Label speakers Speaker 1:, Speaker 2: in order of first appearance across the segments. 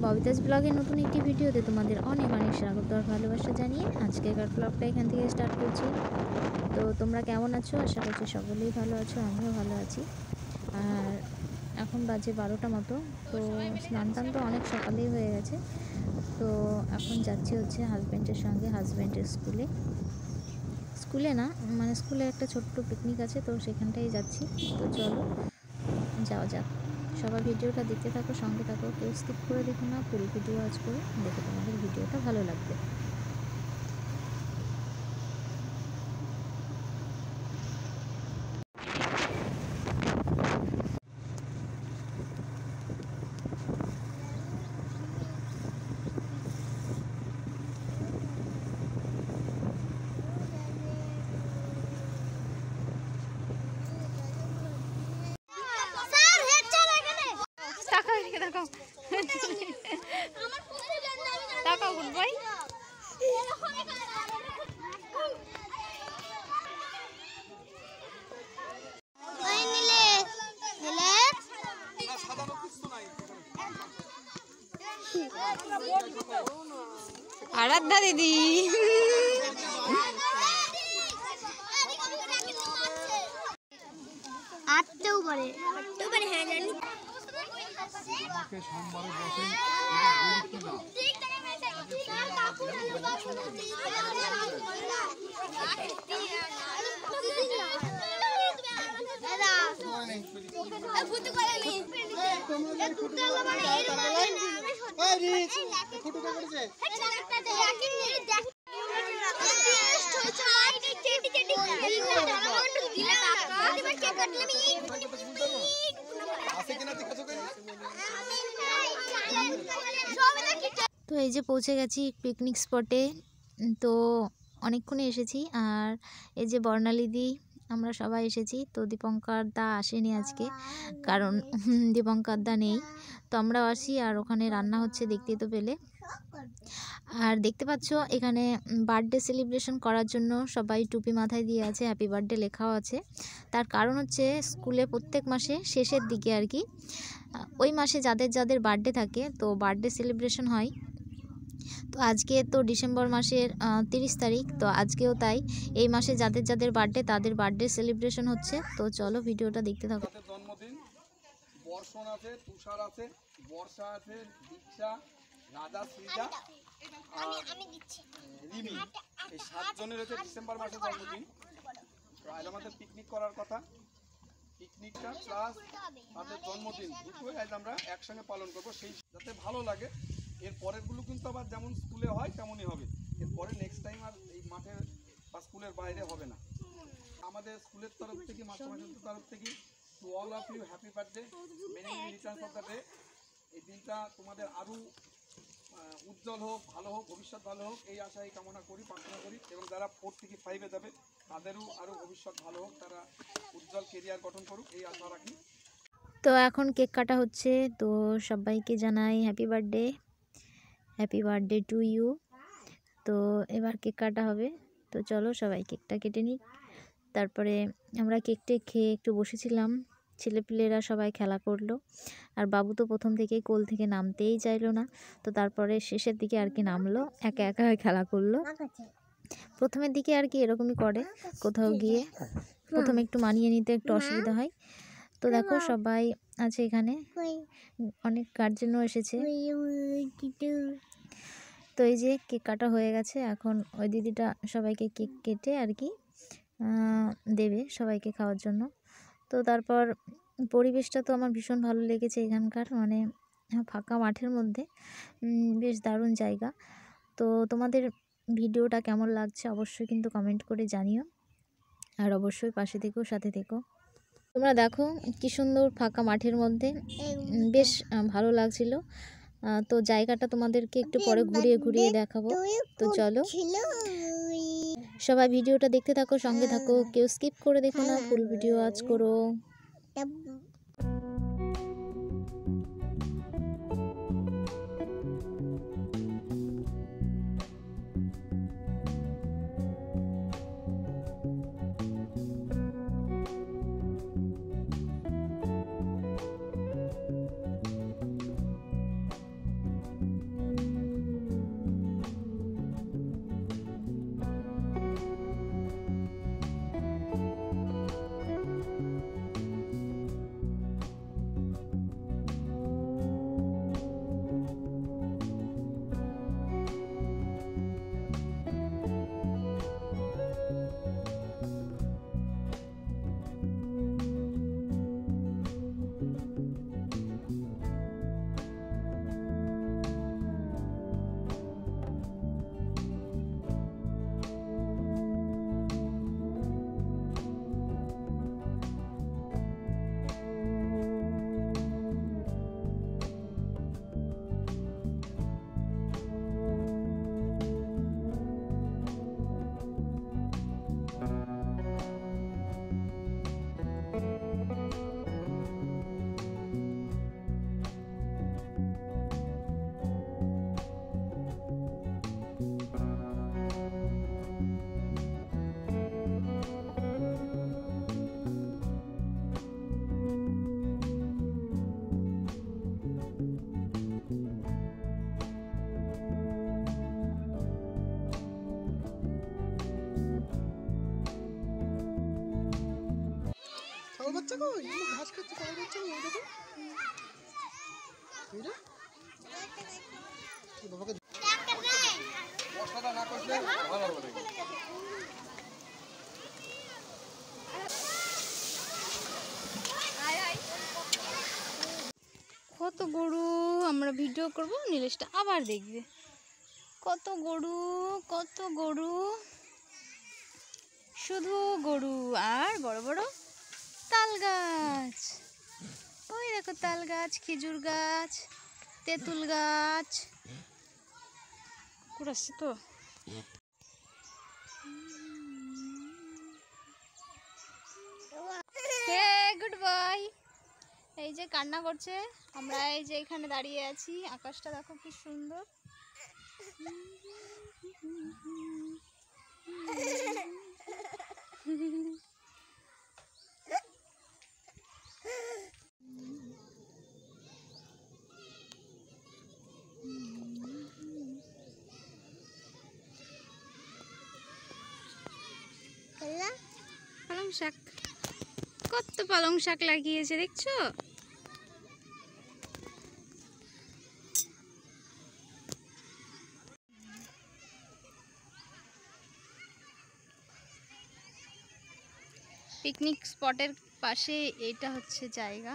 Speaker 1: ববিতাস ব্লগের নতুন একটি ভিডিওতে তোমাদের অনেক অনেক স্বাগত আর ভালোবাসা জানিয়ে আজকের ব্লগটা এখান থেকে স্টার্ট করছি। তো তোমরা কেমন আছো? আশা করছি সকলেই ভালো আছো, আমিও ভালো আছি। আর এখন বাজে 12টা মতো। তো স্নান টান তো অনেক সকালেই হয়ে গেছে। তো এখন যাচ্ছি হচ্ছে হাজব্যান্ডের সঙ্গে হাজব্যান্ডের স্কুলে না, মানে স্কুলে একটা ছোট্ট পিকনিক আছে, তো সেখানটাই যাচ্ছি। তো চলো যাওয়া যাক। সবাই ভিডিওটা দেখতে থাকো, সঙ্গে থাকো, কেউ স্কিপ করে দেখো না, ফুল ভিডিও আজ করে দেখে তোমাদের ভিডিওটা ভালো লাগবে। আরাধ্যা দিদি
Speaker 2: আটতেও পারে হ্যাঁ জানি
Speaker 1: তো এই যে পৌঁছে গেছি পিকনিক স্পটে। তো অনেকক্ষণে এসেছি। আর এই যে বর্ণালীদি, আমরা সবাই এসেছি। তো দীপঙ্কর দা আসেনি আজকে, কারণ দীপঙ্কর দা নেই। তো আমরাও আসি, আর ওখানে রান্না হচ্ছে দেখতেই তো পেলে। আর দেখতে পাচ্ছ এখানে বার্থডে সেলিব্রেশন করার জন্য সবাই টুপি মাথায় দিয়ে আছে, হ্যাপি বার্থডে লেখাও আছে। তার কারণ হচ্ছে স্কুলে প্রত্যেক মাসে শেষের দিকে আর কি, ওই মাসে যাদের যাদের বার্থডে থাকে তো বার্থডে সেলিব্রেশন হয়। তো আজকে তো ডিসেম্বর মাসের 30 তারিখ, তো আজকেও তাই এই মাসে যাদের যাদের বার্থডে তাদের বার্থডে সেলিব্রেশন হচ্ছে। তো চলো ভিডিওটা দেখতে থাকো।
Speaker 3: জন্মদিন বর্ষণ আছে, তুষার আছে, বর্ষা আছে, দীক্ষা, রাজা, সৃজা আর রিমি, এই 7 জনের হচ্ছে ডিসেম্বর মাসে জন্মদিন। তো আজ আমাদের পিকনিক করার কথা, পিকনিকটা প্লাস তাদের জন্মদিন দুটোই আজ আমরা একসঙ্গে পালন করবো, সেই যাতে ভালো লাগে। এর পরেরগুলো কিন্তু আবার যেমন স্কুলে হয় তেমনই হবে। এরপরে নেক্সট টাইম আর এই মাঠের বা স্কুলের বাইরে হবে না। আমাদের স্কুলের তরফ থেকে, মাস্টারমশাইদের তরফ থেকে to all of you happy birthday, many many returns of the day. এই দিনটা তোমাদের আরও উজ্জ্বল হোক, ভালো হোক, ভবিষ্যৎ ভালো হোক, এই আশাই কামনা করি, প্রার্থনা করি। এবং যারা 4 থেকে 5-এ যাবে তাদেরও আরও ভবিষ্যৎ ভালো হোক, তারা উজ্জ্বল কেরিয়ার গঠন করুক, এই আশা রাখি।
Speaker 1: তো এখন কেক কাটা হচ্ছে। তো সবাইকে জানাই হ্যাপি বার্থডে টু ইউ। তো এবার কেক কাটা হবে। তো চলো সবাই কেকটা কেটে নিই। তারপরে আমরা কেকটা খেয়ে একটু বসেছিলাম, ছেলেপিলেরা সবাই খেলা করলো। আর বাবু তো প্রথম থেকেই কোল থেকে নামতেই চাইলো না। তো তারপরে শেষের দিকে আর কি নামলো, একা একা খেলা করলো। প্রথমের দিকে আর কি এরকমই করে, কোথাও গিয়ে প্রথমে একটু মানিয়ে নিতে একটু অসুবিধা হয়। তো দেখো সবাই আছে এখানে, অনেক গার্জেনও এসেছে। তো এই যে কেক কাটা হয়ে গেছে, এখন ওই দিদিটা সবাইকে কেক কেটে আর কি দেবে সবাইকে খাওয়ার জন্য। তো তারপর পরিবেশটা তো আমার ভীষণ ভালো লেগেছে এখানকার, মানে ফাঁকা মাঠের মধ্যে বেশ দারুণ জায়গা। তো তোমাদের ভিডিওটা কেমন লাগছে অবশ্যই কিন্তু কমেন্ট করে জানিও, আর অবশ্যই পাশে থেকো, সাথে থেকো। তোমরা দেখো কি সুন্দর ফাঁকা মাঠের মধ্যে, বেশ ভালো লাগছিল। তো জায়গাটা তোমাদেরকে একটু পরে ঘুরিয়ে ঘুরিয়ে দেখাবো। তো চলো সবাই ভিডিওটা দেখতে থাকো, সঙ্গে থাকো, কেউ স্কিপ করে দেখো না, ফুল ভিডিও আজ করো।
Speaker 4: ঘাস খাচ্ছে কলা খাচ্ছে ওই দেখো বাবাকে
Speaker 3: বর্ষাটা না করলে ভালো হবে।
Speaker 1: কত গরু, আমরা ভিডিও করব, নীলেশটা আবার দেখবে। কত গরু, কত গরু, শুধু গরু আর বড় বড় তাল গাছ। ওই দেখো তাল গাছ, খেজুর গাছ, তেঁতুল গাছ। কুকুর আসছে তো। Hey good boy. এই যে কান্না করছে, আমরা এই যে এখানে দাঁড়িয়ে আছি, আকাশটা দেখো কি সুন্দর। পালং শাক, কত পালং শাক লাগিয়েছে দেখছো। পিকনিক স্পটের পাশে এটা হচ্ছে জায়গা।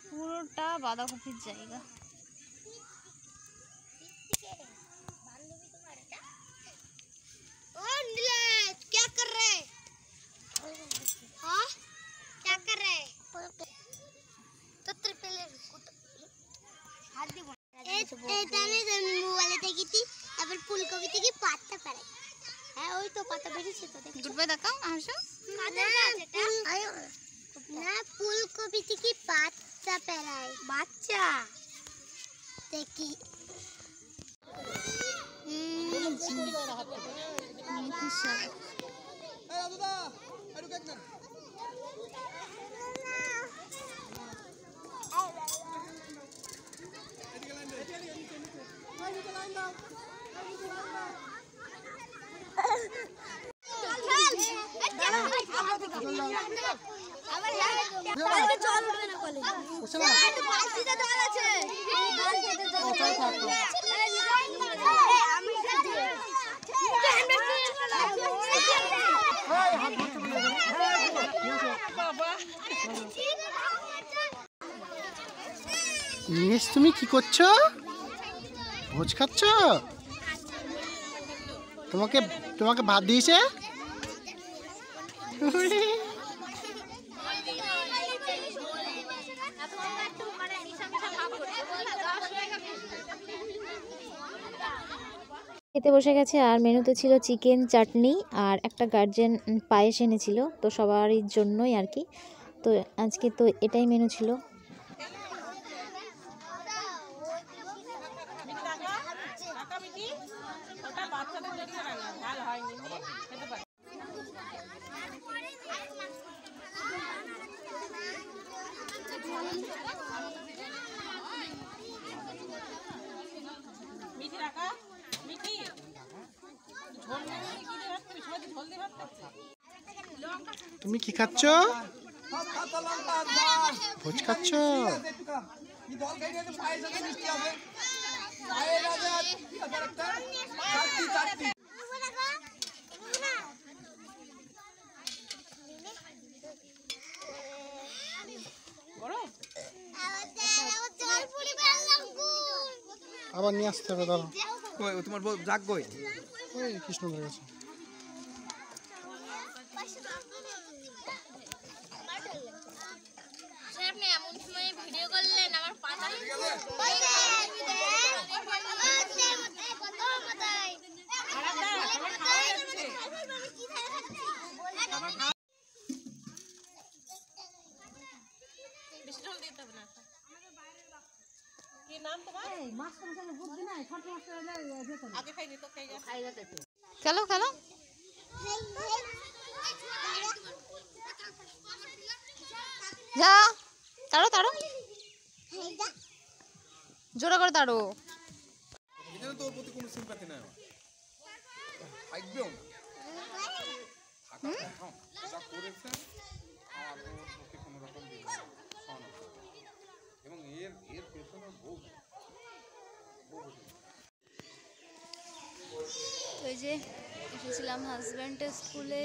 Speaker 1: পুরোটা বাঁধাকপির জায়গা।
Speaker 2: क्या कर रहे हैं? हाँ क्या कर रहे हैं? तो पहले মোবাইলে দেখিতি তারপর ফুলকপি থেকে পাতা পাড়াই। হ্যাঁ ওই তো পাতা বেরিয়েছে তো দেখো।
Speaker 1: গুড বাই দেখাও আসো।
Speaker 2: না ফুলকপি থেকে পাতা পাড়াই বাচ্চা দেখি।
Speaker 1: মেথি শাক।
Speaker 4: নীলেশ তুমি কি করছো? ভোজ খাচ্ছ? তোমাকে তোমাকে ভাত দিয়েছে?
Speaker 1: খেতে বসে গেছে আর মেনুতে ছিল চিকেন, চাটনি আর একটা গার্জেন পায়েস এনেছিল, তো সবারই জন্যই আর কি। তো আজকে তো এটাই মেনু ছিল।
Speaker 4: তুমি কি খাচ্ছ? ভোজ খাচ্ছ? আবার নিয়ে আসতে হবে দাঁড়াও।
Speaker 3: তোমার যাক গই
Speaker 4: ওই কৃষ্ণ হয়ে গেছে।
Speaker 2: আপনি এমন সময় ভিডিও করলেন আমার পাতা
Speaker 1: খেলো খেলো। যা তাড়ো তাড়ো, জোরে করে তাড়ো।
Speaker 3: এখানে তোর প্রতি কোনো সিম্পাথি নাই আমার। থাকবেও না, যা করেছে আর ওর পক্ষে কোনো রকম সহানুভূতি এবং এর পেছনে বহু
Speaker 1: ওই যে এসেছিলাম হাজব্যান্ডের স্কুলে।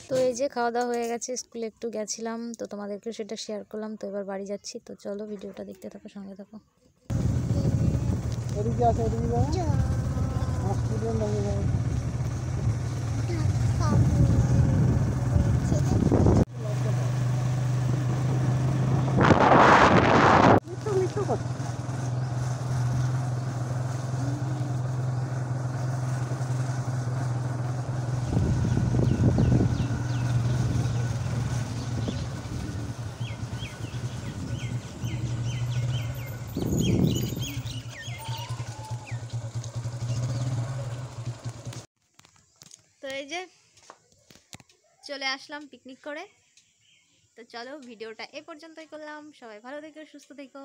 Speaker 1: তো এই যে খাওয়া দাওয়া হয়ে গেছে, স্কুলে একটু গেছিলাম তো তোমাদেরকেও সেটা শেয়ার করলাম। তো এবার বাড়ি যাচ্ছি, তো চলো ভিডিওটা দেখতে থাকো, সঙ্গে থাকো।
Speaker 4: এদিকে আছে, এদিকে যাও। আমার স্টুডেন্ট আছে যাও। মিঠু কথা।
Speaker 1: তো এই যে চলে আসলাম পিকনিক করে। তো চলো ভিডিওটা এ পর্যন্তই করলাম। সবাই ভালো থেকো, সুস্থ থেকো,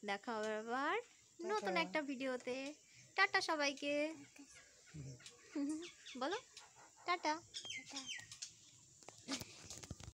Speaker 1: দেখা হবে আবার নতুন একটা ভিডিওতে। টাটা সবাইকে, বলো টাটা।